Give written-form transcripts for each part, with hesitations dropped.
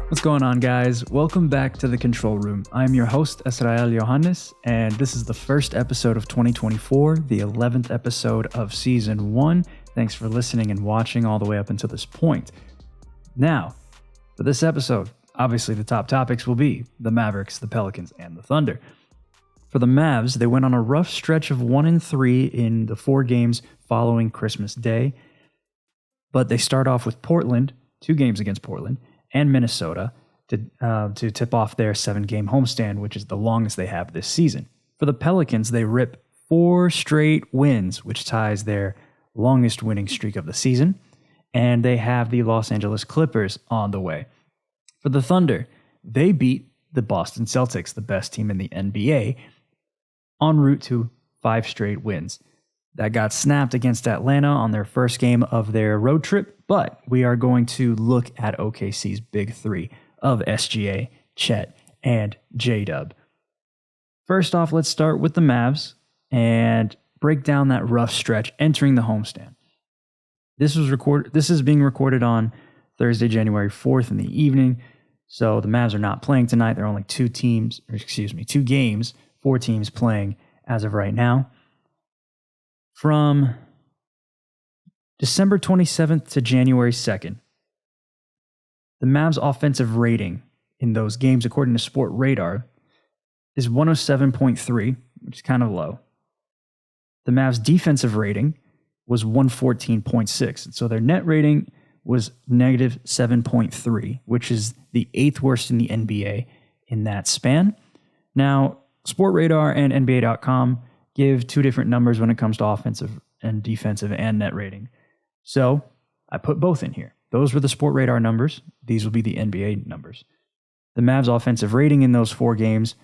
What's going on, guys? Welcome back to the Control Room. I'm your host, Esrael Johannes, and this is the first episode of 2024, the 11th episode of Season 1. Thanks for listening and watching all the way up until this point. Now, for this episode, obviously the top topics will be the Mavericks, the Pelicans, and the Thunder. For the Mavs, they went on a rough stretch of 1-3 in the 4 games following Christmas Day, but they start off with Portland, 2 games against Portland, and Minnesota to tip off their 7-game homestand, which is the longest they have this season. For the Pelicans, they rip 4 straight wins, which ties their longest winning streak of the season, and they have the Los Angeles Clippers on the way. For the Thunder, they beat the Boston Celtics, the best team in the NBA, en route to 5 straight wins. That got snapped against Atlanta on their first game of their road trip, but we are going to look at OKC's big 3 of SGA, Chet, and J-Dub. First off, let's start with the Mavs and break down that rough stretch entering the homestand. This is being recorded on Thursday, January 4th in the evening, so the Mavs are not playing tonight. There are only 2 games, 4 teams playing as of right now. From December 27th to January 2nd, the Mavs' offensive rating in those games, according to Sport Radar, is 107.3, which is kind of low. The Mavs' defensive rating was 114.6, and so their net rating was negative 7.3, which is the 8th worst in the NBA in that span. Now, Sport Radar and NBA.com give 2 different numbers when it comes to offensive and defensive and net rating. So I put both in here. Those were the Sport Radar numbers. These will be the NBA numbers. The Mavs' offensive rating in those 4 games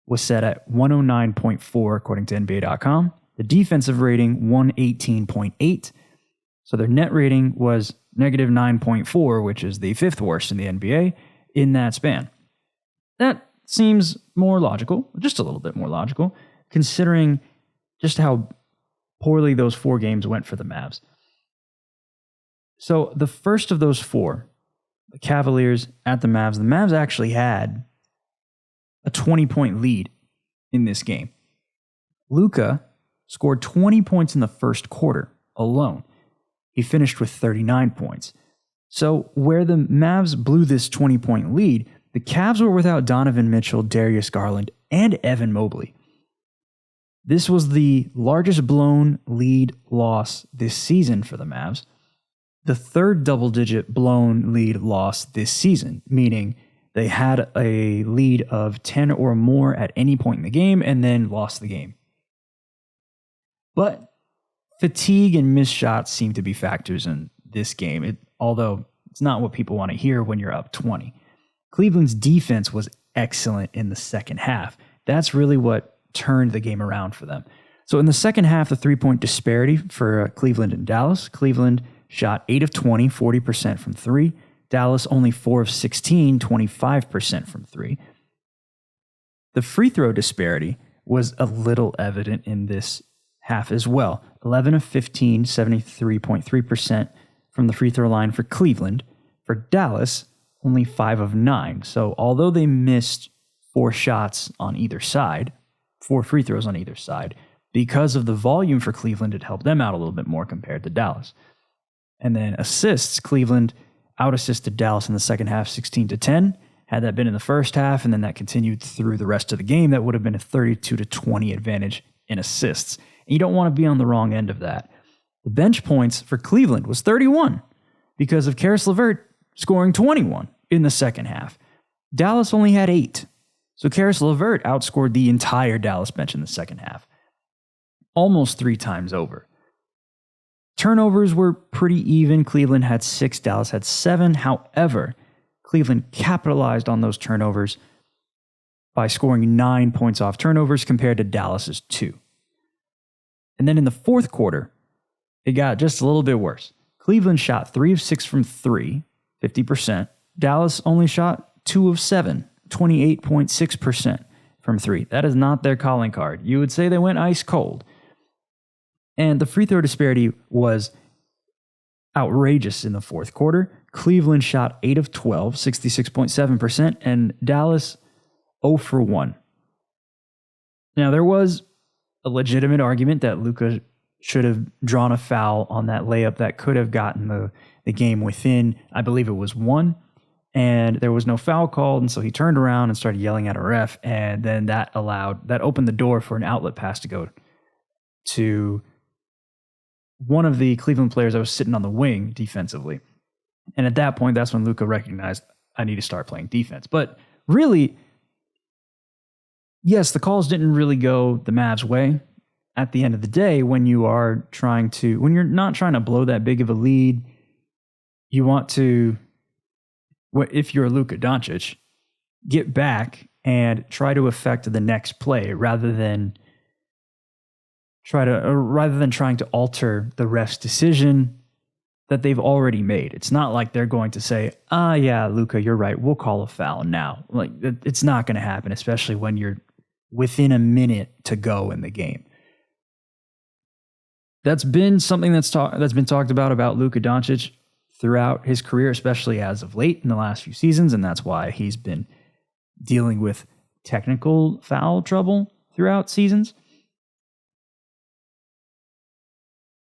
was set at 109.4 according to NBA.com. The defensive rating, 118.8. So their net rating was negative 9.4, which is the 5th worst in the NBA in that span. That seems more logical, just a little bit more logical, considering just how poorly those 4 games went for the Mavs. So the first of those 4, the Cavaliers at the Mavs actually had a 20-point lead in this game. Luka scored 20 points in the first quarter alone. He finished with 39 points. So where the Mavs blew this 20-point lead, the Cavs were without Donovan Mitchell, Darius Garland, and Evan Mobley. This was the largest blown lead loss this season for the Mavs. The 3rd double-digit blown lead loss this season, meaning they had a lead of 10 or more at any point in the game and then lost the game. But fatigue and missed shots seem to be factors in this game, although it's not what people want to hear when you're up 20. Cleveland's defense was excellent in the second half. That's really what turned the game around for them. So in the second half, the 3-point disparity for Cleveland and Dallas. Cleveland shot 8 of 20, 40% from 3. Dallas only 4 of 16, 25% from 3. The free throw disparity was a little evident in this half as well. 11 of 15, 73.3% from the free throw line for Cleveland. For Dallas, only 5 of 9. So although they missed 4 shots on either side, 4 free throws on either side, because of the volume for Cleveland, it helped them out a little bit more compared to Dallas. And then assists, Cleveland out-assisted Dallas in the second half 16-10. Had that been in the first half, and then that continued through the rest of the game, that would have been a 32-20 advantage in assists. And you don't want to be on the wrong end of that. The bench points for Cleveland was 31 because of Karis LeVert scoring 21 in the second half. Dallas only had 8. So Karis LeVert outscored the entire Dallas bench in the second half, almost 3 times over. Turnovers were pretty even. Cleveland had 6, Dallas had 7. However, Cleveland capitalized on those turnovers by scoring 9 points off turnovers compared to Dallas's 2. And then in the fourth quarter, it got just a little bit worse. Cleveland shot 3 of 6 from 3, 50%. Dallas only shot 2 of 7, 28.6% from 3. That is not their calling card. You would say they went ice cold. And the free throw disparity was outrageous in the fourth quarter. Cleveland shot 8 of 12, 66.7%, and Dallas 0 for 1. Now, there was a legitimate argument that Luka should have drawn a foul on that layup that could have gotten the game within, I believe it was 1, and there was no foul called, and so he turned around and started yelling at a ref, and then that opened the door for an outlet pass to go to one of the Cleveland players that was sitting on the wing defensively. And at that point, that's when Luka recognized, I need to start playing defense. But really, yes, the calls didn't really go the Mavs' way. At the end of the day, when you're not trying to blow that big of a lead, you want to, if you're Luka Doncic, get back and try to affect the next play rather than trying to alter the ref's decision that they've already made. It's not like they're going to say, yeah, Luka, you're right, we'll call a foul now. Like, it's not going to happen, especially when you're within a minute to go in the game. That's been something that's been talked about Luka Doncic throughout his career, especially as of late in the last few seasons, and that's why he's been dealing with technical foul trouble throughout seasons.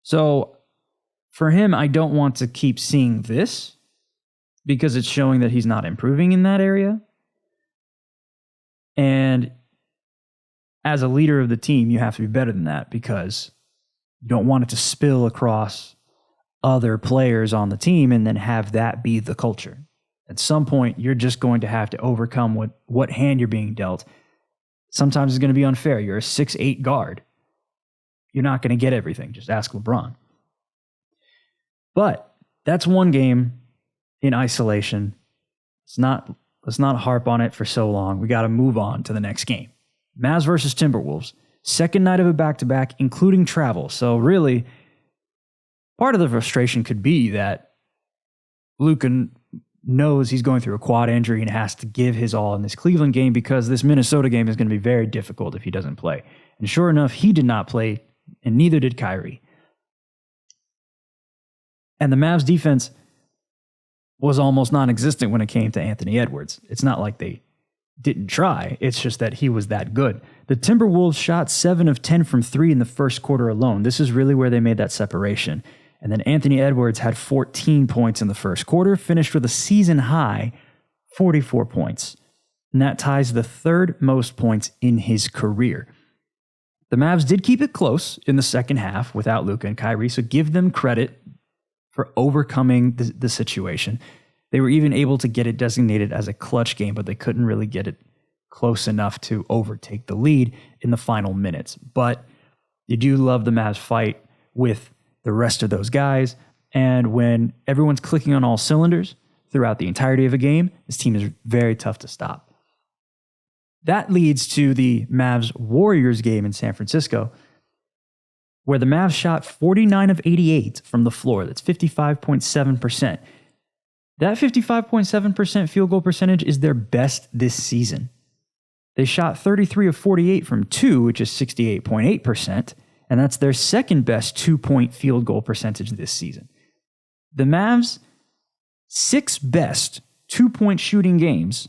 So for him, I don't want to keep seeing this because it's showing that he's not improving in that area. And as a leader of the team, you have to be better than that because you don't want it to spill across other players on the team and then have that be the culture. At some point, you're just going to have to overcome what hand you're being dealt. Sometimes it's going to be unfair. You're a 6'8" guard. You're not going to get everything. Just ask LeBron. But that's one game in isolation. Let's not harp on it for so long. We got to move on to the next game. Mavs versus Timberwolves. Second night of a back-to-back, including travel. So really, part of the frustration could be that Luka knows he's going through a quad injury and has to give his all in this Cleveland game because this Minnesota game is going to be very difficult if he doesn't play. And sure enough, he did not play, and neither did Kyrie. And the Mavs defense was almost non-existent when it came to Anthony Edwards. It's not like they didn't try. It's just that he was that good. The Timberwolves shot 7 of 10 from 3 in the first quarter alone. This is really where they made that separation. And then Anthony Edwards had 14 points in the first quarter, finished with a season-high 44 points. And that ties the third most points in his career. The Mavs did keep it close in the second half without Luka and Kyrie, so give them credit for overcoming the situation. They were even able to get it designated as a clutch game, but they couldn't really get it close enough to overtake the lead in the final minutes. But you do love the Mavs fight with the rest of those guys. And when everyone's clicking on all cylinders throughout the entirety of a game, this team is very tough to stop. That leads to the Mavs-Warriors game in San Francisco, where the Mavs shot 49 of 88 from the floor. That's 55.7%. That 55.7% field goal percentage is their best this season. They shot 33 of 48 from 2, which is 68.8%, and that's their second best 2-point field goal percentage this season. The Mavs' 6 best 2-point shooting games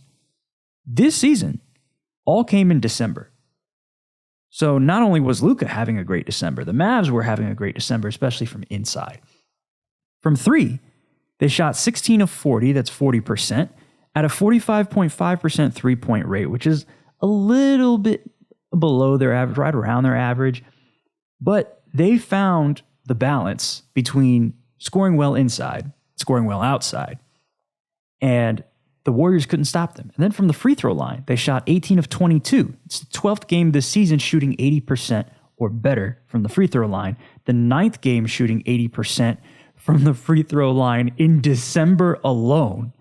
this season all came in December. So not only was Luka having a great December, the Mavs were having a great December, especially from inside. From 3, they shot 16 of 40, that's 40%, at a 45.5% three-point rate, which is a little bit below their average, right around their average. But they found the balance between scoring well inside, scoring well outside, and the Warriors couldn't stop them. And then from the free throw line, they shot 18 of 22. It's the 12th game this season shooting 80% or better from the free throw line. The 9th game shooting 80% from the free throw line in December alone.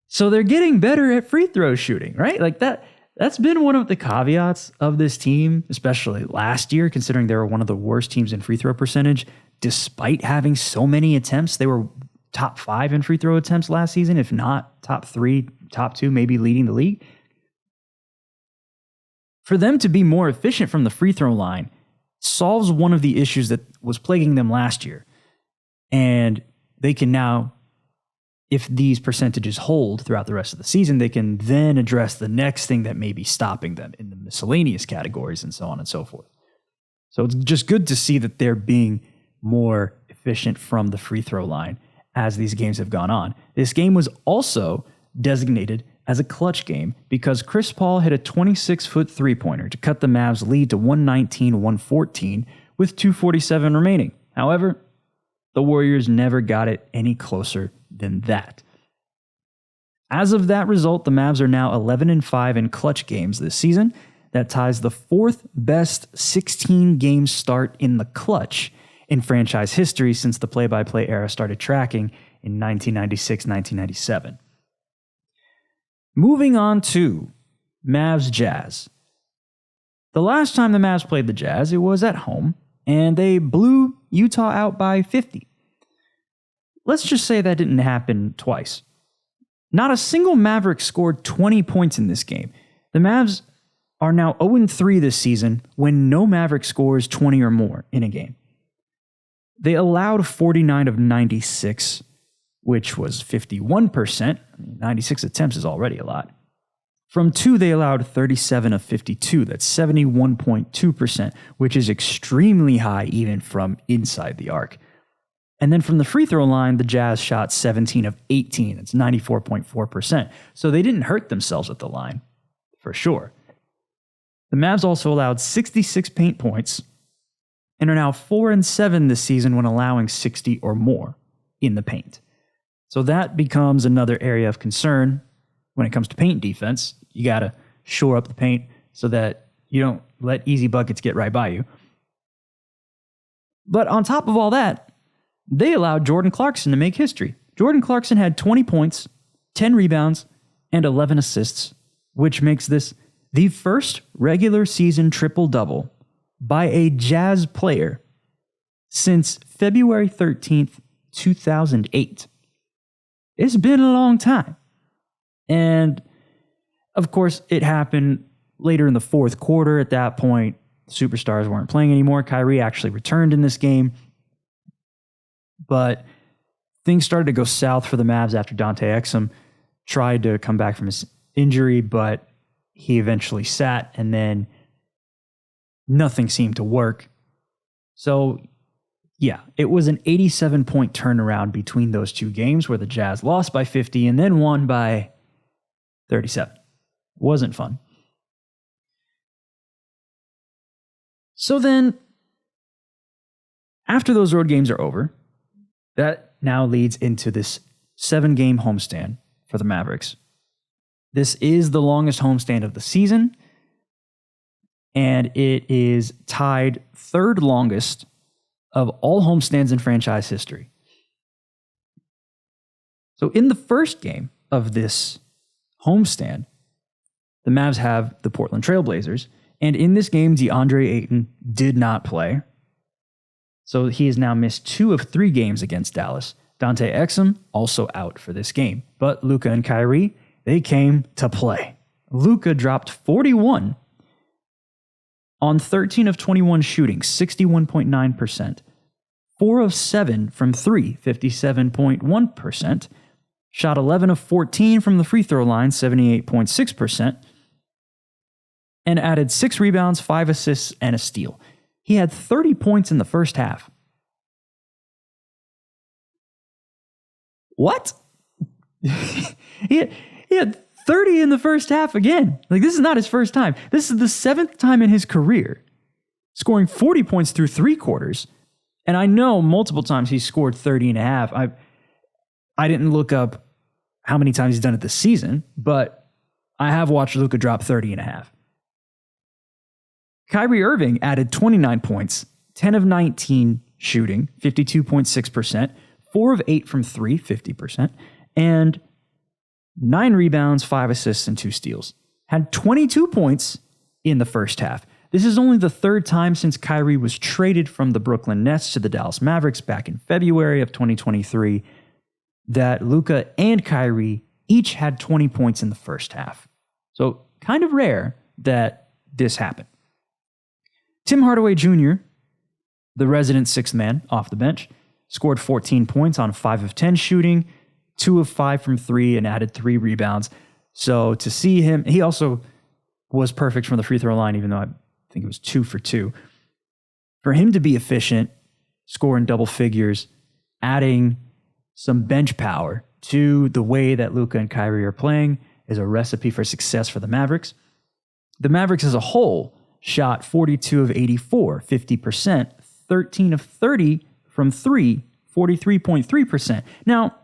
So they're getting better at free throw shooting, right? Like that's been one of the caveats of this team, especially last year, considering they were one of the worst teams in free throw percentage. Despite having so many attempts, they were top 5 in free throw attempts last season, if not top 3, top 2, maybe leading the league. For them to be more efficient from the free throw line solves one of the issues that was plaguing them last year. And they can now if these percentages hold throughout the rest of the season, they can then address the next thing that may be stopping them in the miscellaneous categories and so on and so forth. So it's just good to see that they're being more efficient from the free throw line as these games have gone on. This game was also designated as a clutch game because Chris Paul hit a 26-foot three-pointer to cut the Mavs' lead to 119-114 with 2:47 remaining. However, the Warriors never got it any closer than that. As of that result, the Mavs are now 11-5 in clutch games this season. That ties the fourth best 16-game start in the clutch in franchise history since the play-by-play era started tracking in 1996-1997. Moving on to Mavs Jazz. The last time the Mavs played the Jazz, it was at home, and they blew Utah out by 50. Let's just say that didn't happen twice. Not a single Maverick scored 20 points in this game. The Mavs are now 0-3 this season when no Maverick scores 20 or more in a game. They allowed 49 of 96, which was 51%. 96 attempts is already a lot. From two, they allowed 37 of 52. That's 71.2%, which is extremely high even from inside the arc. And then from the free throw line, the Jazz shot 17 of 18. That's 94.4%. So they didn't hurt themselves at the line, for sure. The Mavs also allowed 66 paint points and are now 4-7 this season when allowing 60 or more in the paint. So that becomes another area of concern when it comes to paint defense. You got to shore up the paint so that you don't let easy buckets get right by you. But on top of all that, they allowed Jordan Clarkson to make history. Jordan Clarkson had 20 points, 10 rebounds, and 11 assists, which makes this the first regular season triple-double by a Jazz player since February 13th, 2008. It's been a long time. And, of course, it happened later in the fourth quarter. At that point, superstars weren't playing anymore. Kyrie actually returned in this game. But things started to go south for the Mavs after Dante Exum tried to come back from his injury, but he eventually sat, and then nothing seemed to work. So, yeah, it was an 87-point turnaround between those two games where the Jazz lost by 50 and then won by 37. Wasn't fun. So then, after those road games are over, that now leads into this 7-game homestand for the Mavericks. This is the longest homestand of the season, and it is tied third longest of all homestands in franchise history. So in the first game of this homestand, the Mavs have the Portland Trailblazers, and in this game, DeAndre Ayton did not play. So he has now missed 2 of 3 games against Dallas. Dante Exum also out for this game. But Luka and Kyrie, they came to play. Luka dropped 41 on 13 of 21 shooting, 61.9%. 4 of 7 from 3, 57.1%. Shot 11 of 14 from the free throw line, 78.6%. And added 6 rebounds, 5 assists, and a steal. He had 30 points in the first half. What? he had 30 in the first half again. Like, this is not his first time. This is the 7th time in his career, scoring 40 points through 3 quarters. And I know multiple times he's scored 30 and a half. I didn't look up how many times he's done it this season, but I have watched Luka drop 30 and a half. Kyrie Irving added 29 points, 10 of 19 shooting, 52.6%, 4 of 8 from 3, 50%, and 9 rebounds, 5 assists, and 2 steals. Had 22 points in the first half. This is only the 3rd time since Kyrie was traded from the Brooklyn Nets to the Dallas Mavericks back in February of 2023 that Luka and Kyrie each had 20 points in the first half. So kind of rare that this happened. Tim Hardaway Jr., the resident 6th man off the bench, scored 14 points on 5 of 10 shooting, 2 of 5 from 3 and added 3 rebounds. So to see him, he also was perfect from the free throw line, even though I think it was 2 for 2. For him to be efficient, scoring double figures, adding some bench power to the way that Luka and Kyrie are playing is a recipe for success for the Mavericks. The Mavericks as a whole shot 42 of 84, 50%, 13 of 30 from 3, 43.3%. Now,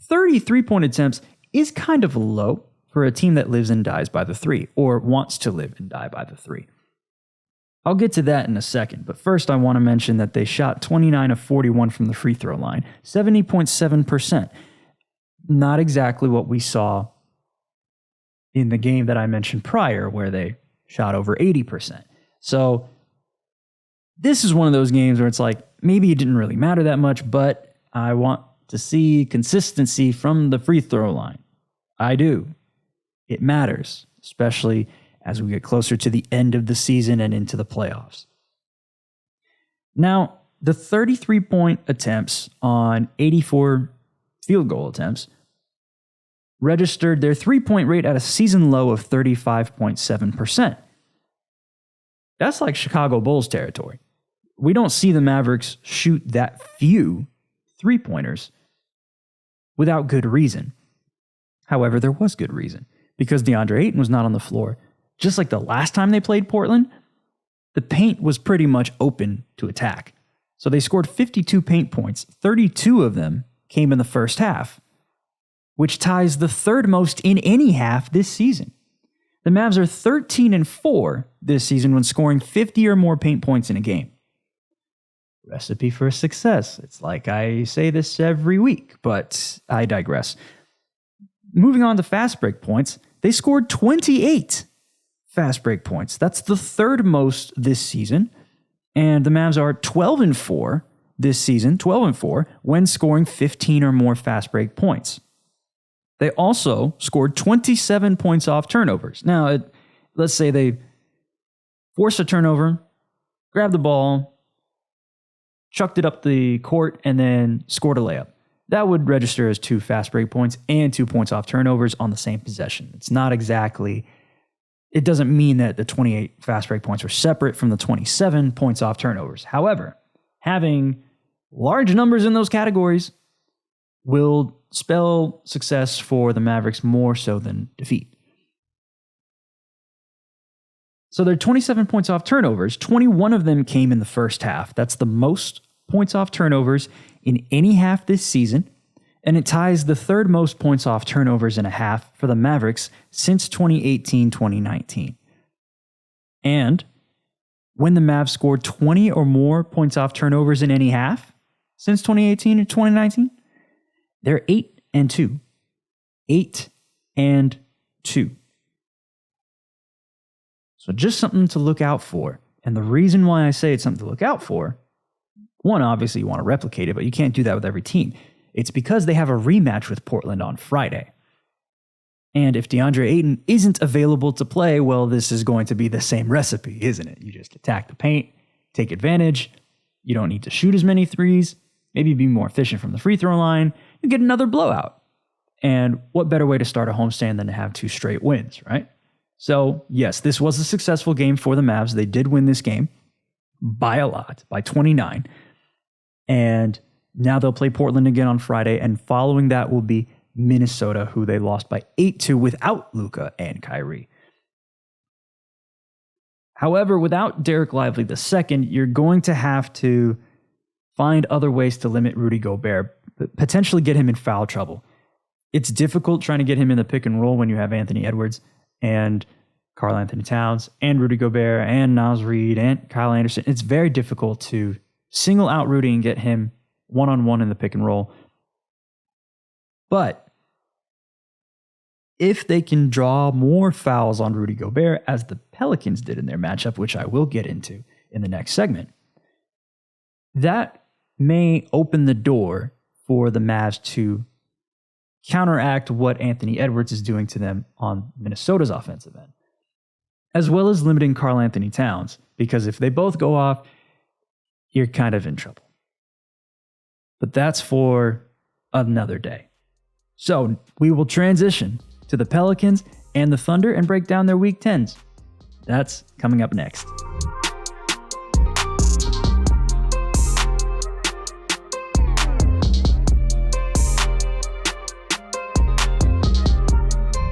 30 three-point attempts is kind of low for a team that lives and dies by the 3, or wants to live and die by the 3. I'll get to that in a second, but first I want to mention that they shot 29 of 41 from the free throw line, 70.7%. Not exactly what we saw in the game that I mentioned prior, where they shot over 80%. So this is one of those games where it's like, maybe it didn't really matter that much, but I want to see consistency from the free throw line. I do. It matters, especially as we get closer to the end of the season and into the playoffs. Now, the 33-point attempts on 84 field goal attempts registered their three-point rate at a season low of 35.7%. That's like Chicago Bulls territory. We don't see the Mavericks shoot that few three-pointers without good reason. However, there was good reason, because DeAndre Ayton was not on the floor. Just like the last time they played Portland, the paint was pretty much open to attack. So they scored 52 paint points. 32 of them came in the first half, which ties the third most in any half this season. The Mavs are 13-4 this season when scoring 50 or more paint points in a game. Recipe for success. It's like I say this every week, but I digress. Moving on to fast break points, they scored 28 fast break points. That's the third most this season. And the Mavs are 12-4 this season, 12-4, when scoring 15 or more fast break points. They also scored 27 points off turnovers. Now, let's say they forced a turnover, grabbed the ball, chucked it up the court, and then scored a layup. That would register as 2 fast break points and 2 points off turnovers on the same possession. It's not exactly, it doesn't mean that the 28 fast break points were separate from the 27 points off turnovers. However, having large numbers in those categories will spell success for the Mavericks more so than defeat. So their 27 points off turnovers, 21 of them came in the first half. That's the most points off turnovers in any half this season, and it ties the third most points off turnovers in a half for the Mavericks since 2018-2019. And when the Mavs scored 20 or more points off turnovers in any half since 2018 and 2019, they're 8-2. 8-2. So just something to look out for. And the reason why I say it's something to look out for, one, obviously you want to replicate it, but you can't do that with every team. It's because they have a rematch with Portland on Friday. And if DeAndre Ayton isn't available to play, well, this is going to be the same recipe, isn't it? You just attack the paint, take advantage. You don't need to shoot as many threes. Maybe be more efficient from the free throw line. You get another blowout. And what better way to start a homestand than to have 2 straight wins, right? So, yes, this was a successful game for the Mavs. They did win this game by a lot, by 29. And now they'll play Portland again on Friday. And following that will be Minnesota, who they lost by 8-2 without Luka and Kyrie. However, without Derek Lively II, you're going to have to find other ways to limit Rudy Gobert, potentially get him in foul trouble. It's difficult trying to get him in the pick and roll when you have Anthony Edwards and Karl Anthony Towns and Rudy Gobert and Naz Reid and Kyle Anderson. It's very difficult to single out Rudy and get him one-on-one in the pick and roll. But if they can draw more fouls on Rudy Gobert, as the Pelicans did in their matchup, which I will get into in the next segment, that may open the door for the Mavs to counteract what Anthony Edwards is doing to them on Minnesota's offensive end, as well as limiting Karl Anthony Towns, because if they both go off, you're kind of in trouble. But that's for another day. So we will transition to the Pelicans and the Thunder and break down their Week 10s. That's coming up next.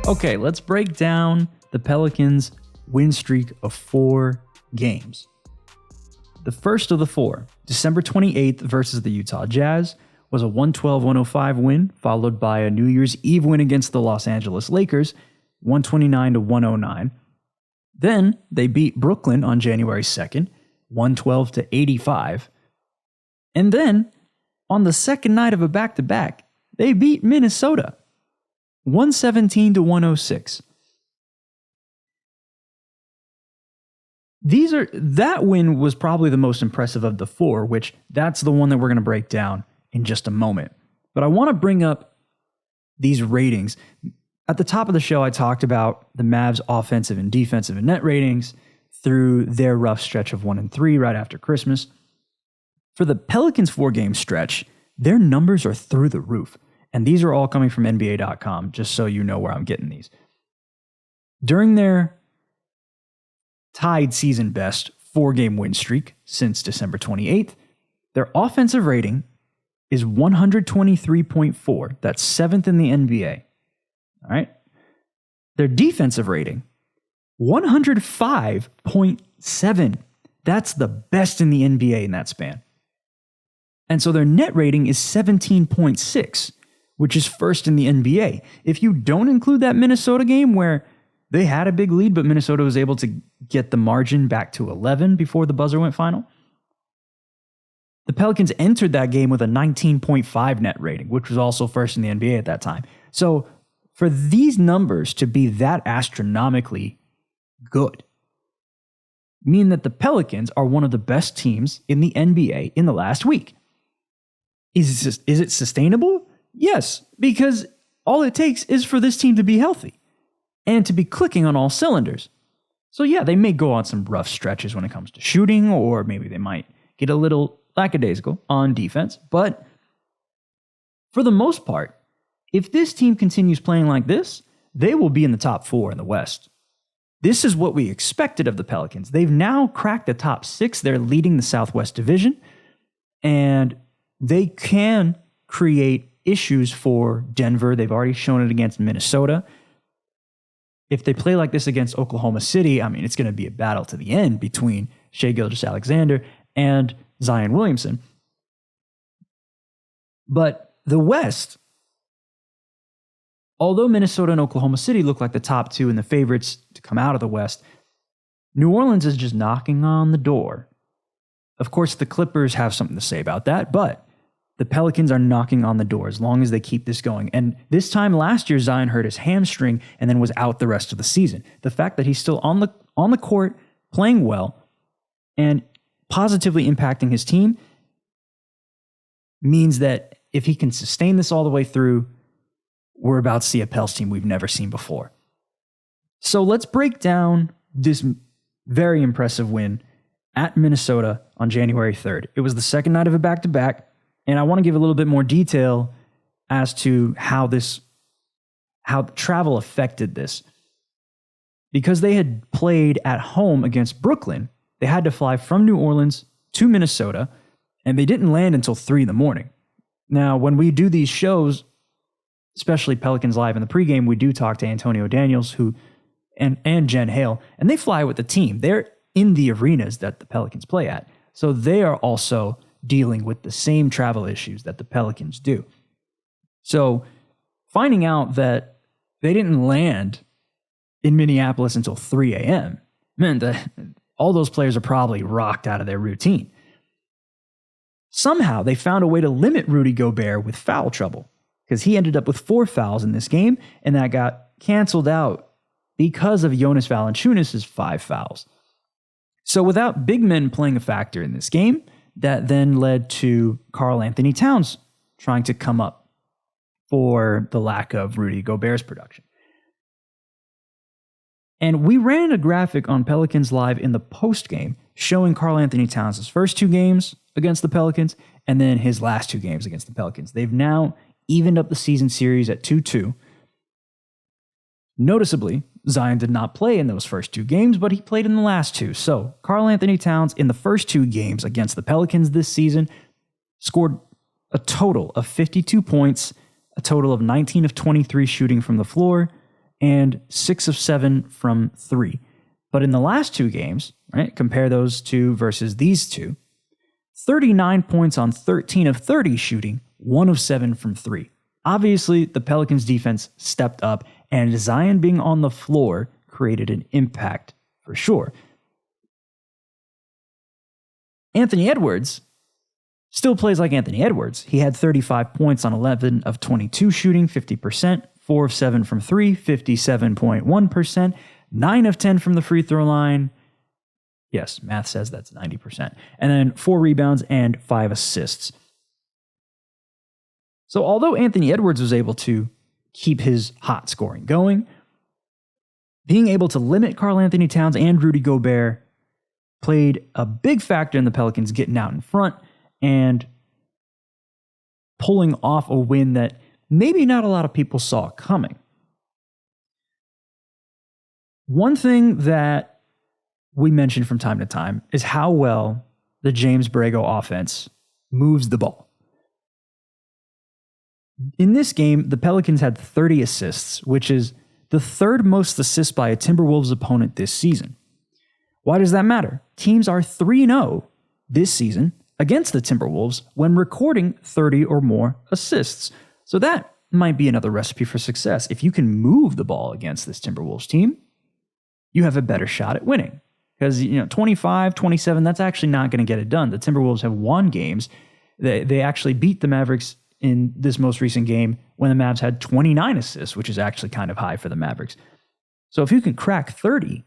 Okay, let's break down the Pelicans' win streak of 4 games. The first of the 4, December 28th versus the Utah Jazz, was a 112-105 win, followed by a New Year's Eve win against the Los Angeles Lakers, 129-109. Then they beat Brooklyn on January 2nd, 112-85. And then, on the second night of a back-to-back, they beat Minnesota, 117-106. That win was probably the most impressive of the 4, which that's the one that we're going to break down in just a moment. But I want to bring up these ratings. At the top of the show, I talked about the Mavs' offensive and defensive and net ratings through their rough stretch of 1-3 right after Christmas. For the Pelicans' 4-game stretch, their numbers are through the roof. And these are all coming from NBA.com, just so you know where I'm getting these. During their tied season best 4-game win streak since December 28th, their offensive rating is 123.4. That's 7th in the NBA. All right. Their defensive rating, 105.7. That's the best in the NBA in that span. And so their net rating is 17.6, which is first in the NBA. If you don't include that Minnesota game where they had a big lead, but Minnesota was able to get the margin back to 11 before the buzzer went final, the Pelicans entered that game with a 19.5 net rating, which was also first in the NBA at that time. So for these numbers to be that astronomically good, mean that the Pelicans are one of the best teams in the NBA in the last week. Is it sustainable? Yes, because all it takes is for this team to be healthy and to be clicking on all cylinders. So yeah, they may go on some rough stretches when it comes to shooting, or maybe they might get a little lackadaisical on defense. But for the most part, if this team continues playing like this, they will be in the top 4 in the West. This is what we expected of the Pelicans. They've now cracked the top 6. They're leading the Southwest Division, and they can create issues for Denver. They've already shown it against Minnesota. If they play like this against Oklahoma City, I mean, it's going to be a battle to the end between Shai Gilgeous-Alexander and Zion Williamson. But the West, although Minnesota and Oklahoma City look like the top 2 and the favorites to come out of the West, New Orleans is just knocking on the door. Of course, the Clippers have something to say about that, but the Pelicans are knocking on the door as long as they keep this going. And this time last year, Zion hurt his hamstring and then was out the rest of the season. The fact that he's still on the court, playing well, and positively impacting his team means that if he can sustain this all the way through, we're about to see a Pels team we've never seen before. So let's break down this very impressive win at Minnesota on January 3rd. It was the second night of a back-to-back, and I want to give a little bit more detail as to how travel affected this. Because they had played at home against Brooklyn, they had to fly from New Orleans to Minnesota, and they didn't land until 3 in the morning. Now, when we do these shows, especially Pelicans Live in the pregame, we do talk to Antonio Daniels and Jen Hale, and they fly with the team. They're in the arenas that the Pelicans play at. So they are also dealing with the same travel issues that the Pelicans do. So finding out that they didn't land in Minneapolis until 3 a.m. meant that all those players are probably rocked out of their routine. Somehow they found a way to limit Rudy Gobert with foul trouble, because he ended up with 4 fouls in this game, and that got canceled out because of Jonas Valanciunas' 5 fouls. So without big men playing a factor in this game, that then led to Karl Anthony Towns trying to come up for the lack of Rudy Gobert's production. And we ran a graphic on Pelicans Live in the post-game showing Karl Anthony Towns' first 2 games against the Pelicans and then his last 2 games against the Pelicans. They've now evened up the season series at 2-2. Noticeably, Zion did not play in those first 2 games, but he played in the last 2. So Karl Anthony Towns in the first 2 games against the Pelicans this season scored a total of 52 points, a total of 19 of 23 shooting from the floor, and 6 of 7 from 3. But in the last 2 games, right, compare those 2 versus these 2, 39 points on 13 of 30 shooting, 1 of 7 from 3. Obviously, the Pelicans defense stepped up, and Zion being on the floor created an impact for sure. Anthony Edwards still plays like Anthony Edwards. He had 35 points on 11 of 22 shooting, 50%, 4 of 7 from 3, 57.1%, 9 of 10 from the free throw line. Yes, math says that's 90%. And then 4 rebounds and 5 assists. So although Anthony Edwards was able to keep his hot scoring going, being able to limit Karl Anthony Towns and Rudy Gobert played a big factor in the Pelicans getting out in front and pulling off a win that maybe not a lot of people saw coming. One thing that we mention from time to time is how well the James Borrego offense moves the ball. In this game, the Pelicans had 30 assists, which is the 3rd most assists by a Timberwolves opponent this season. Why does that matter? Teams are 3-0 this season against the Timberwolves when recording 30 or more assists. So that might be another recipe for success. If you can move the ball against this Timberwolves team, you have a better shot at winning. Because 25, 27, that's actually not going to get it done. The Timberwolves have won games. They actually beat the Mavericks in this most recent game when the Mavs had 29 assists, which is actually kind of high for the Mavericks. So if you can crack 30,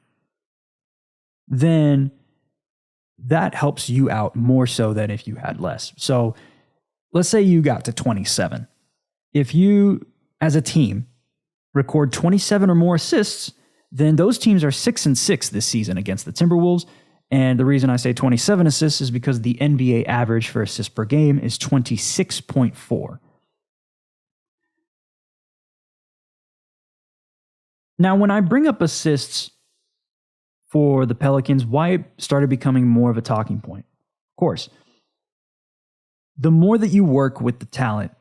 then that helps you out more so than if you had less. So let's say you got to 27. If you, as a team, record 27 or more assists, then those teams are 6-6 this season against the Timberwolves. And the reason I say 27 assists is because the NBA average for assists per game is 26.4. Now, when I bring up assists for the Pelicans, why it started becoming more of a talking point? Of course, the more that you work with the talent,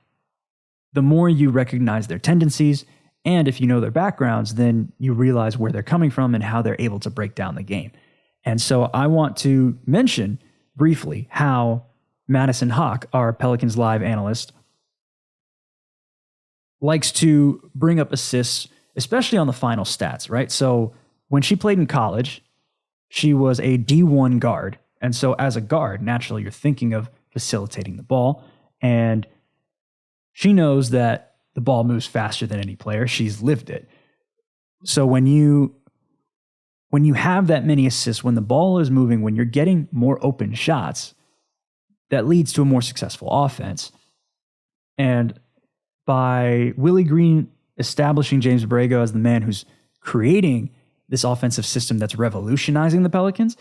the more you recognize their tendencies. And if you know their backgrounds, then you realize where they're coming from and how they're able to break down the game. And so I want to mention briefly how Madison Hawk, our Pelicans Live analyst, likes to bring up assists, especially on the final stats, right? So when she played in college, she was a D1 guard. And so as a guard, naturally, you're thinking of facilitating the ball. And she knows that the ball moves faster than any player. She's lived it. So when you have that many assists, when the ball is moving, when you're getting more open shots, that leads to a more successful offense. And by Willie Green establishing James Borrego as the man who's creating this offensive system that's revolutionizing the Pelicans,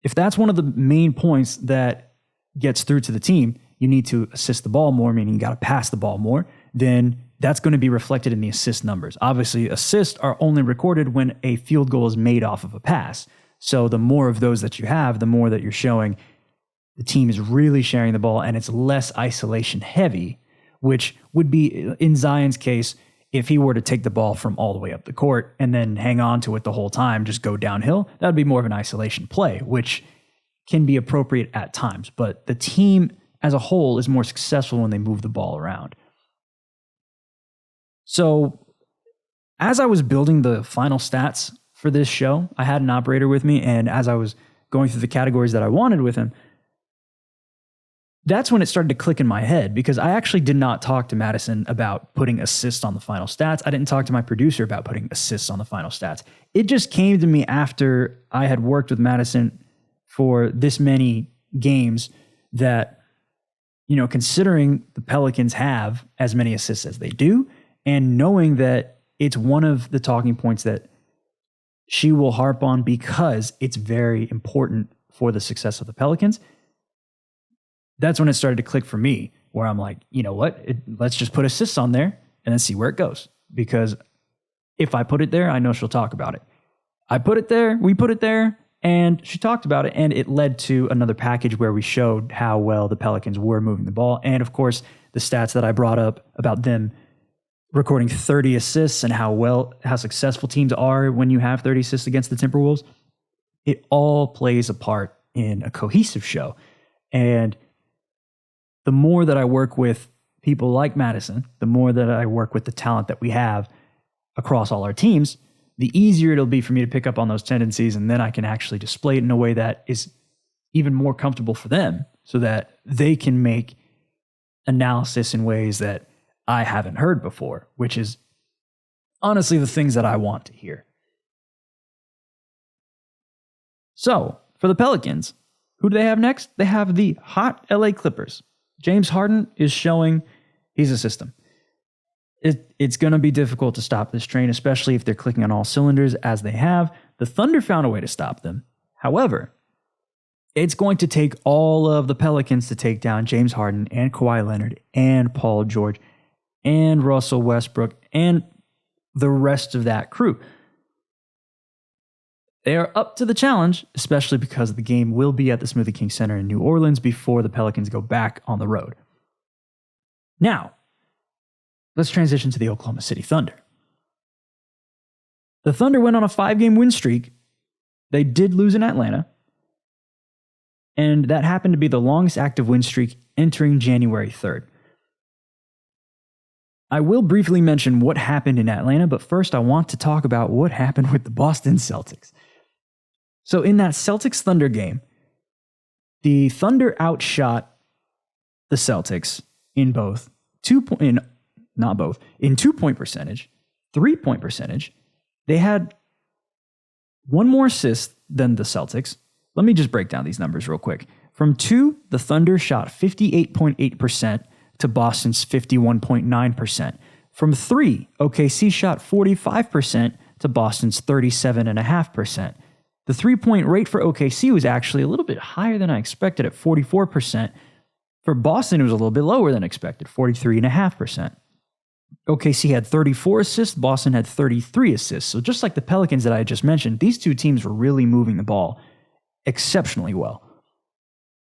if that's one of the main points that gets through to the team, you need to assist the ball more, meaning you got to pass the ball more, then that's going to be reflected in the assist numbers. Obviously, assists are only recorded when a field goal is made off of a pass. So the more of those that you have, the more that you're showing the team is really sharing the ball and it's less isolation heavy, which would be, in Zion's case, if he were to take the ball from all the way up the court and then hang on to it the whole time, just go downhill, that would be more of an isolation play, which can be appropriate at times. But the team as a whole is more successful when they move the ball around. So as I was building the final stats for this show, I had an operator with me, and as I was going through the categories that I wanted with him, that's when it started to click in my head, because I actually did not talk to Madison about putting assists on the final stats. I didn't talk to my producer about putting assists on the final stats. It just came to me after I had worked with Madison for this many games that, considering the Pelicans have as many assists as they do, and knowing that it's one of the talking points that she will harp on because it's very important for the success of the Pelicans, that's when it started to click for me. where I'm like, you know what? Let's just put assists on there and then see where it goes. Because if I put it there, I know she'll talk about it. I put it there, we put it there, and she talked about it, and it led to another package where we showed how well the Pelicans were moving the ball. And of course, the stats that I brought up about them recording 30 assists and how successful teams are when you have 30 assists against the Timberwolves, it all plays a part in a cohesive show. And the more that I work with people like Madison, the more that I work with the talent that we have across all our teams, the easier it'll be for me to pick up on those tendencies, and then I can actually display it in a way that is even more comfortable for them so that they can make analysis in ways that I haven't heard before, which is honestly the things that I want to hear. So, for the Pelicans, who do they have next? They have the hot LA Clippers. James Harden is showing he's a system. It's going to be difficult to stop this train, especially if they're clicking on all cylinders as they have. The Thunder found a way to stop them. However, it's going to take all of the Pelicans to take down James Harden and Kawhi Leonard and Paul George and Russell Westbrook and the rest of that crew. They are up to the challenge, especially because the game will be at the Smoothie King Center in New Orleans before the Pelicans go back on the road. Now, let's transition to the Oklahoma City Thunder. The Thunder went on a 5-game win streak. They did lose in Atlanta, and that happened to be the longest active win streak entering January 3rd. I will briefly mention what happened in Atlanta, but first I want to talk about what happened with the Boston Celtics. So in that Celtics-Thunder game, the Thunder outshot the Celtics in both in 2-point percentage, 3-point percentage. They had one more assist than the Celtics. Let me just break down these numbers real quick. From 2, the Thunder shot 58.8% to Boston's 51.9%. From 3, OKC shot 45% to Boston's 37.5%. The 3-point rate for OKC was actually a little bit higher than I expected at 44%. For Boston, it was a little bit lower than expected, 43.5%. OKC had 34 assists, Boston had 33 assists. So just like the Pelicans that I just mentioned, these two teams were really moving the ball exceptionally well.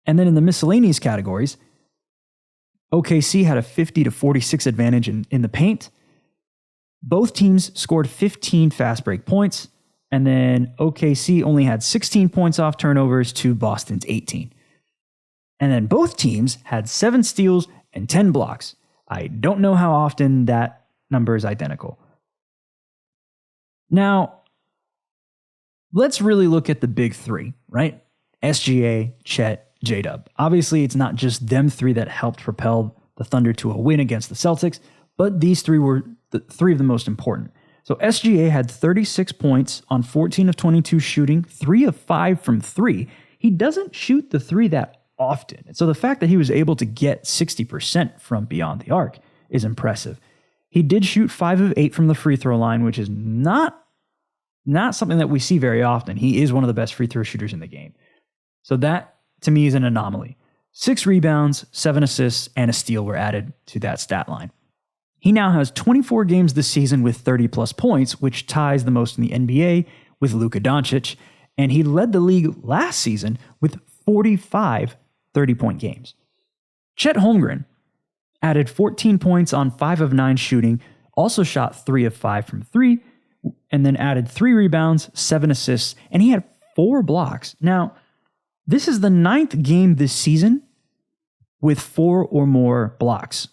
And then in the miscellaneous categories, OKC had a 50-46 advantage in the paint. Both teams scored 15 fast break points, and then OKC only had 16 points off turnovers to Boston's 18. And then both teams had 7 steals and 10 blocks. I don't know how often that number is identical. Now, let's really look at the big three, right? SGA, Chet, J-Dub. Obviously, it's not just them three that helped propel the Thunder to a win against the Celtics, but these three were the three of the most important. So SGA had 36 points on 14 of 22 shooting, 3 of 5 from 3. He doesn't shoot the 3 that often. And so the fact that he was able to get 60% from beyond the arc is impressive. He did shoot 5 of 8 from the free throw line, which is not something that we see very often. He is one of the best free throw shooters in the game. So that, to me, is an anomaly. 6 rebounds, 7 assists, and a steal were added to that stat line. He now has 24 games this season with 30-plus points, which ties the most in the NBA with Luka Doncic, and he led the league last season with 45 30-point games. Chet Holmgren added 14 points on 5 of 9 shooting, also shot 3 of 5 from 3, and then added 3 rebounds, 7 assists, and he had 4 blocks. Now, this is the 9th game this season with 4 or more blocks.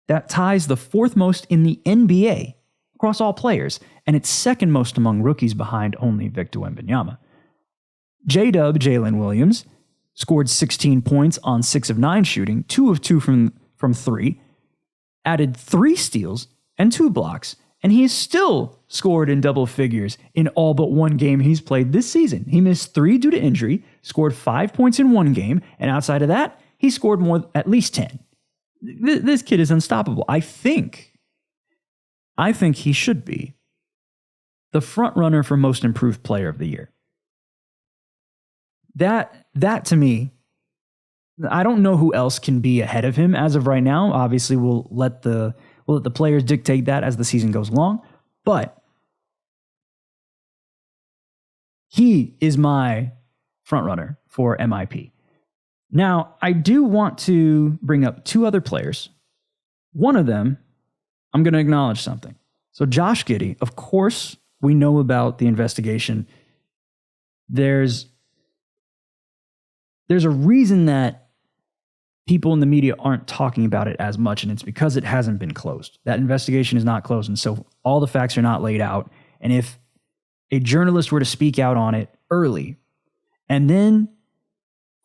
That ties the 4th most in the NBA across all players, and it's 2nd most among rookies behind only Victor Wembanyama. J-Dub, Jalen Williams, scored 16 points on 6 of 9 shooting, 2 of 2 from 3, added 3 steals and 2 blocks, and he has still scored in double figures in all but one game he's played this season. He missed 3 due to injury, scored 5 points in one game, and outside of that, he scored at least 10. This kid is unstoppable. I think he should be the front runner for most improved player of the year. That to me I don't know who else can be ahead of him as of right now. Obviously, we'll let the players dictate that as the season goes along. But he is my front runner for MIP. Now, I do want to bring up two other players. One of them, I'm going to acknowledge something. So Josh Giddey, of course, we know about the investigation. There's a reason that people in the media aren't talking about it as much, and it's because it hasn't been closed. That investigation is not closed, and so all the facts are not laid out. And if a journalist were to speak out on it early and then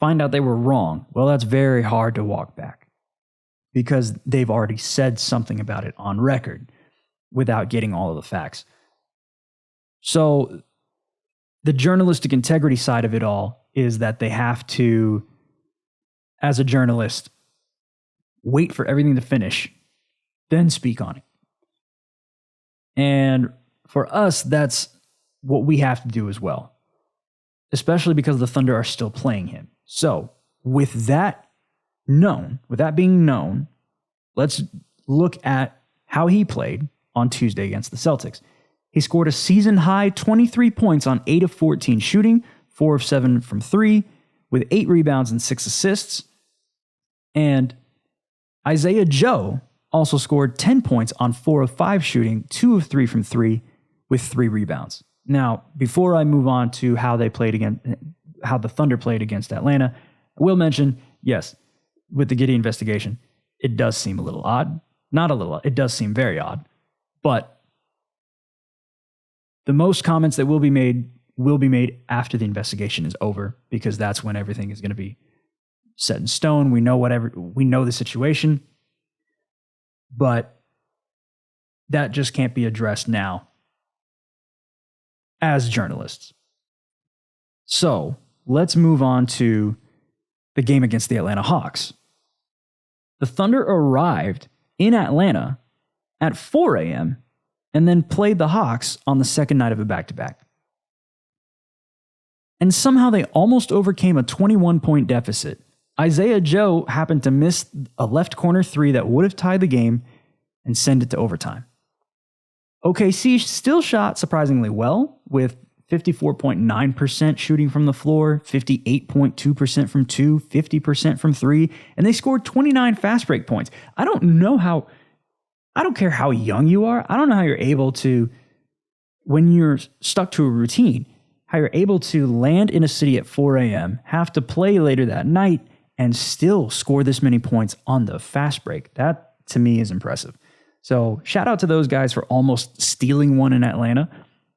find out they were wrong, well, that's very hard to walk back because they've already said something about it on record without getting all of the facts. So the journalistic integrity side of it all is that they have to, as a journalist, wait for everything to finish, then speak on it. And for us, that's what we have to do as well, especially because the Thunder are still playing him. So with that being known, let's look at how he played on Tuesday against the Celtics. He scored a season-high 23 points on 8 of 14 shooting, 4 of 7 from 3, with 8 rebounds and 6 assists. And Isaiah Joe also scored 10 points on 4 of 5 shooting, 2 of 3 from 3, with 3 rebounds. Now, before I move on to how the Thunder played against Atlanta, I will mention, yes, with the Giddey investigation, it does seem a little odd. Not a little, it does seem very odd. But the most comments that will be made after the investigation is over, because that's when everything is going to be set in stone. We know the situation, but that just can't be addressed now as journalists. So let's move on to the game against the Atlanta Hawks. The Thunder arrived in Atlanta at 4 a.m. and then played the Hawks on the second night of a back-to-back. And somehow they almost overcame a 21-point deficit. Isaiah Joe happened to miss a left corner three that would have tied the game and send it to overtime. OKC still shot surprisingly well, with 54.9% shooting from the floor, 58.2% from 2, 50% from 3, and they scored 29 fast break points. I don't care how young you are. I don't know how you're able to, when you're stuck to a routine, how you're able to land in a city at 4 a.m., have to play later that night, and still score this many points on the fast break. That, to me, is impressive. So shout out to those guys for almost stealing one in Atlanta.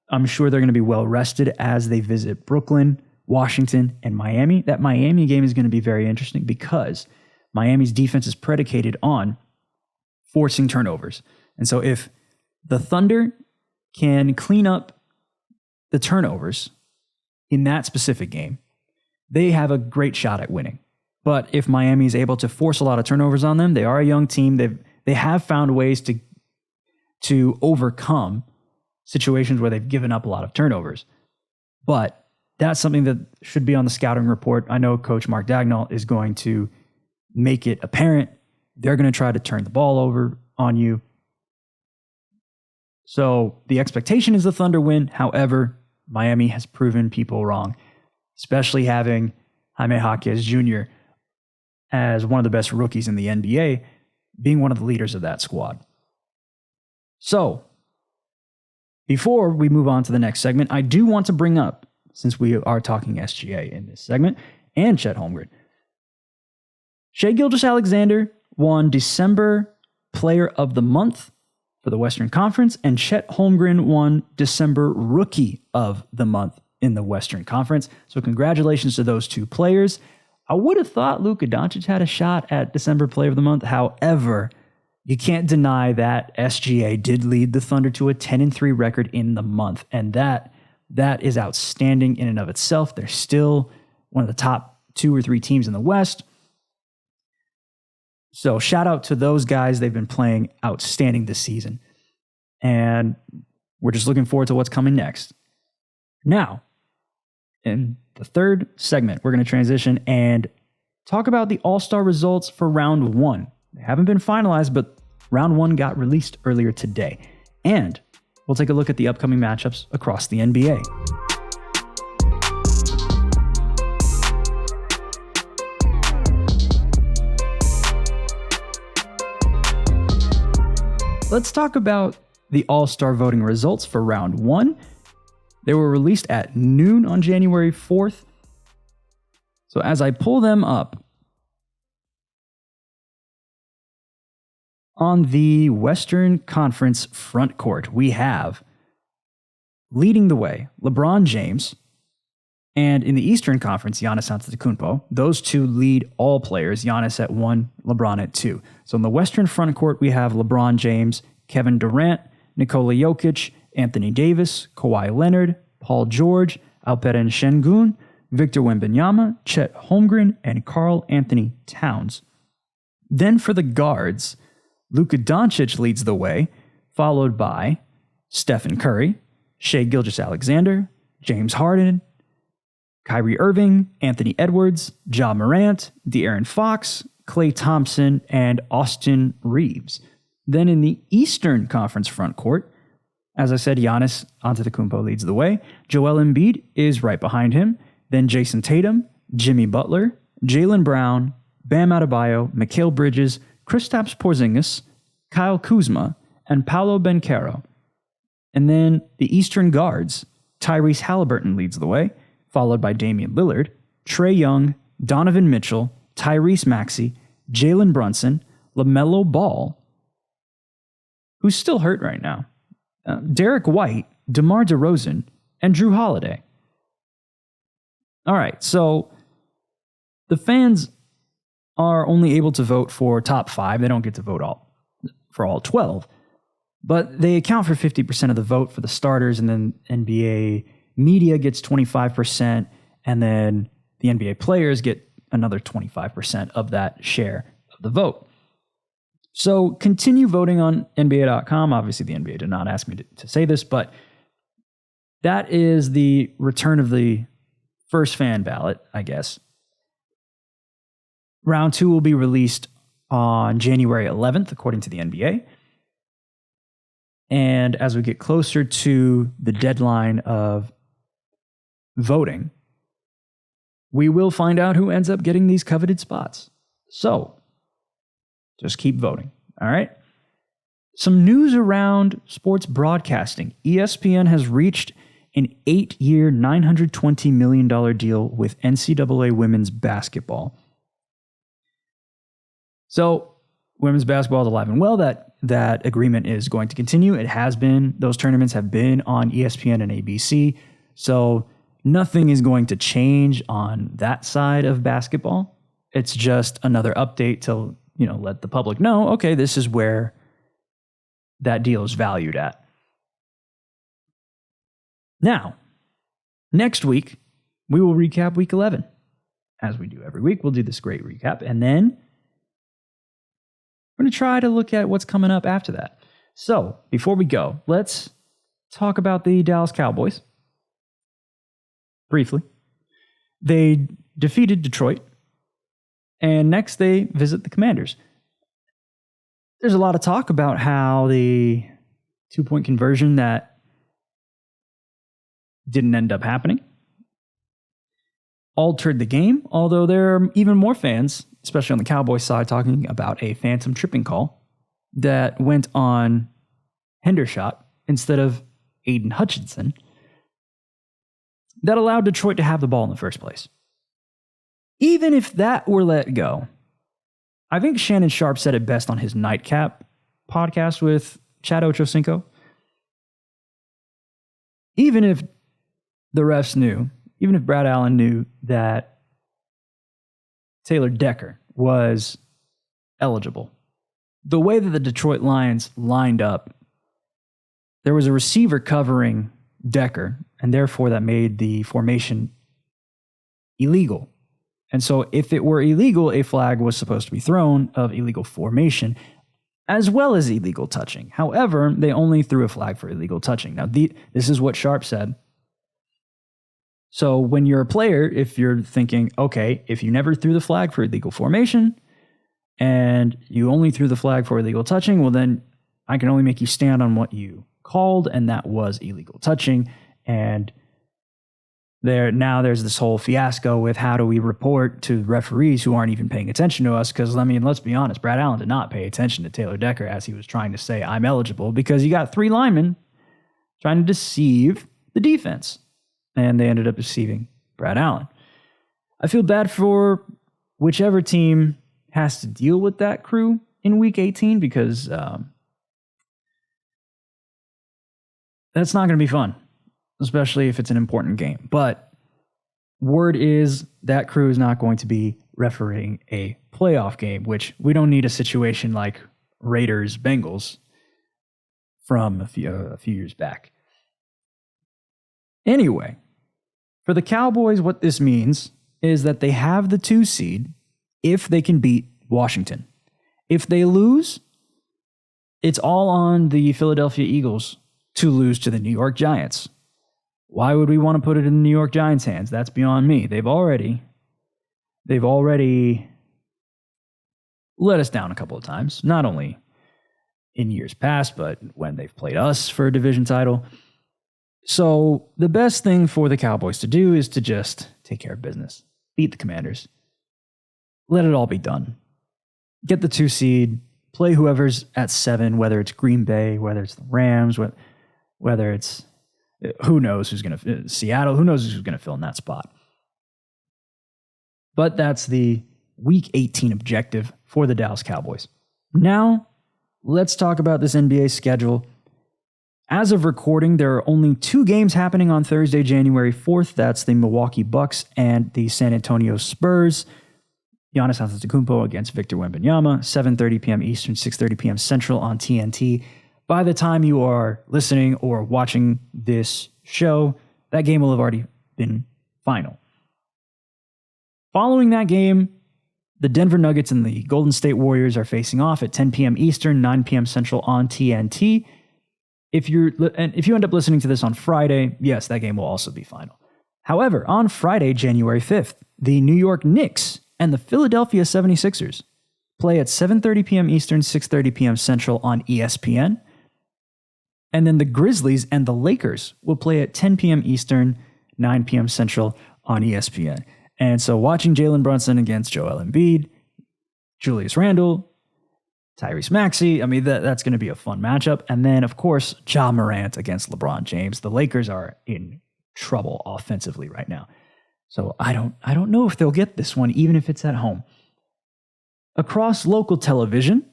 I'm sure they're going to be well rested as they visit Brooklyn, Washington, and Miami. That Miami game is going to be very interesting because Miami's defense is predicated on forcing turnovers. And so if the Thunder can clean up the turnovers in that specific game, they have a great shot at winning. But if Miami is able to force a lot of turnovers on them, they are a young team. They have found ways to overcome situations where they've given up a lot of turnovers. But that's something that should be on the scouting report. I know Coach Mark Dagnall is going to make it apparent. They're going to try to turn the ball over on you. So the expectation is the Thunder win. However, Miami has proven people wrong, especially having Jaime Jaquez Jr. as one of the best rookies in the NBA, being one of the leaders of that squad. So, before we move on to the next segment, I do want to bring up, since we are talking SGA in this segment, and Chet Holmgren. Shai Gilgeous-Alexander won December Player of the Month for the Western Conference, and Chet Holmgren won December Rookie of the Month in the Western Conference. So congratulations to those two players. I would have thought Luka Doncic had a shot at December Player of the Month. However, you can't deny that SGA did lead the Thunder to a 10-3 record in the month, and that is outstanding in and of itself. They're still one of the top 2 or 3 teams in the West. So shout out to those guys. They've been playing outstanding this season, and we're just looking forward to what's coming next. Now, in the third segment, we're going to transition and talk about the All-Star results for round 1. They haven't been finalized, but round 1 got released earlier today. And we'll take a look at the upcoming matchups across the NBA. Let's talk about the All-Star voting results for round 1. They were released at noon on January 4th. So as I pull them up, on the Western Conference front court, we have leading the way, LeBron James, and in the Eastern Conference, Giannis Antetokounmpo. Those two lead all players, Giannis at 1, LeBron at 2. So in the Western front court, we have LeBron James, Kevin Durant, Nikola Jokic, Anthony Davis, Kawhi Leonard, Paul George, Alperen Şengün, Victor Wembanyama, Chet Holmgren, and Karl Anthony Towns. Then for the guards, Luka Doncic leads the way, followed by Stephen Curry, Shai Gilgeous-Alexander, James Harden, Kyrie Irving, Anthony Edwards, Ja Morant, De'Aaron Fox, Klay Thompson, and Austin Reeves. Then in the Eastern Conference front court, as I said, Giannis Antetokounmpo leads the way. Joel Embiid is right behind him. Then Jason Tatum, Jimmy Butler, Jaylen Brown, Bam Adebayo, Mikal Bridges, Kristaps Porzingis, Kyle Kuzma, and Paolo Banchero. And then the Eastern guards, Tyrese Halliburton leads the way, followed by Damian Lillard, Trae Young, Donovan Mitchell, Tyrese Maxey, Jalen Brunson, LaMelo Ball, who's still hurt right now, Derek White, DeMar DeRozan, and Drew Holiday. All right, so the fans are only able to vote for top 5. They don't get to vote for all 12. But they account for 50% of the vote for the starters, and then NBA media gets 25%, and then the NBA players get another 25% of that share of the vote. So continue voting on NBA.com. Obviously, the NBA did not ask me to say this, but that is the return of the first fan ballot, I guess. Round 2 will be released on January 11th, according to the NBA. And as we get closer to the deadline of voting, we will find out who ends up getting these coveted spots. So, just keep voting, all right? Some news around sports broadcasting. ESPN has reached an 8-year, $920 million deal with NCAA women's basketball. So, women's basketball is alive and well. That agreement is going to continue. It has been. Those tournaments have been on ESPN and ABC. So, nothing is going to change on that side of basketball. It's just another update to, let the public know, okay, this is where that deal is valued at. Now, next week, we will recap week 11. As we do every week, we'll do this great recap. And then we're going to try to look at what's coming up after that. So, before we go, let's talk about the Dallas Cowboys. Briefly. They defeated Detroit. And next they visit the Commanders. There's a lot of talk about how the 2-point conversion that didn't end up happening altered the game, although there are even more fans, especially on the Cowboys side, talking about a phantom tripping call that went on Hendershot instead of Aiden Hutchinson that allowed Detroit to have the ball in the first place. Even if that were let go, I think Shannon Sharp said it best on his Nightcap podcast with Chad Ochocinco. Even if the refs knew, even if Brad Allen knew that Taylor Decker was eligible, the way that the Detroit Lions lined up, there was a receiver covering Decker, and therefore that made the formation illegal. And so if it were illegal, a flag was supposed to be thrown of illegal formation as well as illegal touching. However, they only threw a flag for illegal touching. Now, this is what Sharp said. So when you're a player, if you're thinking, okay, if you never threw the flag for illegal formation and you only threw the flag for illegal touching, well, then I can only make you stand on what you called, and that was illegal touching. And there's this whole fiasco with how do we report to referees who aren't even paying attention to us? Because, I mean, let's be honest, Brad Allen did not pay attention to Taylor Decker as he was trying to say, I'm eligible, because you got 3 linemen trying to deceive the defense. And they ended up deceiving Brad Allen. I feel bad for whichever team has to deal with that crew in Week 18, because that's not going to be fun, especially if it's an important game. But word is that crew is not going to be refereeing a playoff game, which we don't need a situation like Raiders-Bengals from a few years back. Anyway, for the Cowboys, what this means is that they have the 2 seed if they can beat Washington. If they lose, it's all on the Philadelphia Eagles to lose to the New York Giants. Why would we want to put it in the New York Giants' hands? That's beyond me. They've already let us down a couple of times, not only in years past, but when they've played us for a division title. So the best thing for the Cowboys to do is to just take care of business. Beat the Commanders. Let it all be done. Get the 2 seed. Play whoever's at 7, whether it's Green Bay, whether it's the Rams, whether it's who knows who's going to Seattle. Who knows who's going to fill in that spot. But that's the Week 18 objective for the Dallas Cowboys. Now, let's talk about this NBA schedule. As of recording, there are only 2 games happening on Thursday, January 4th. That's the Milwaukee Bucks and the San Antonio Spurs. Giannis Antetokounmpo against Victor Wembanyama, 7:30 p.m. Eastern, 6:30 p.m. Central on TNT. By the time you are listening or watching this show, that game will have already been final. Following that game, the Denver Nuggets and the Golden State Warriors are facing off at 10 p.m. Eastern, 9 p.m. Central on TNT. If you end up listening to this on Friday, yes, that game will also be final. However, on Friday, January 5th, the New York Knicks and the Philadelphia 76ers play at 7:30 p.m. Eastern, 6:30 p.m. Central on ESPN. And then the Grizzlies and the Lakers will play at 10 p.m. Eastern, 9 p.m. Central on ESPN. And so watching Jalen Brunson against Joel Embiid, Julius Randle, Tyrese Maxey, I mean, that's going to be a fun matchup. And then, of course, Ja Morant against LeBron James. The Lakers are in trouble offensively right now. So I don't know if they'll get this one, even if it's at home. Across local television,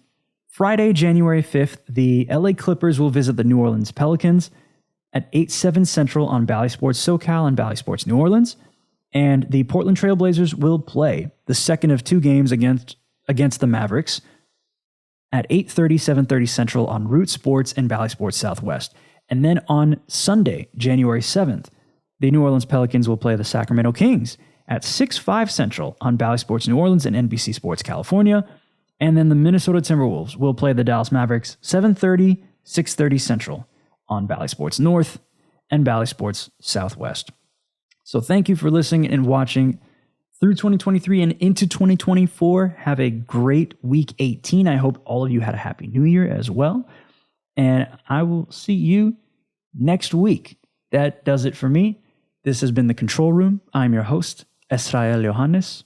Friday, January 5th, the LA Clippers will visit the New Orleans Pelicans at 8/7 Central on Bally Sports SoCal and Bally Sports New Orleans. And the Portland Trail Blazers will play the second of 2 games against the Mavericks at 8:30, 7:30 Central on Root Sports and Bally Sports Southwest. And then on Sunday, January 7th, the New Orleans Pelicans will play the Sacramento Kings at 6/5 Central on Bally Sports New Orleans and NBC Sports California. And then the Minnesota Timberwolves will play the Dallas Mavericks 7:30, 6:30 Central on Bally Sports North and Bally Sports Southwest. So thank you for listening and watching through 2023 and into 2024. Have a great Week 18. I hope all of you had a Happy New Year as well. And I will see you next week. That does it for me. This has been The Control Room. I'm your host, Esrael Yohannes,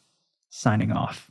signing off.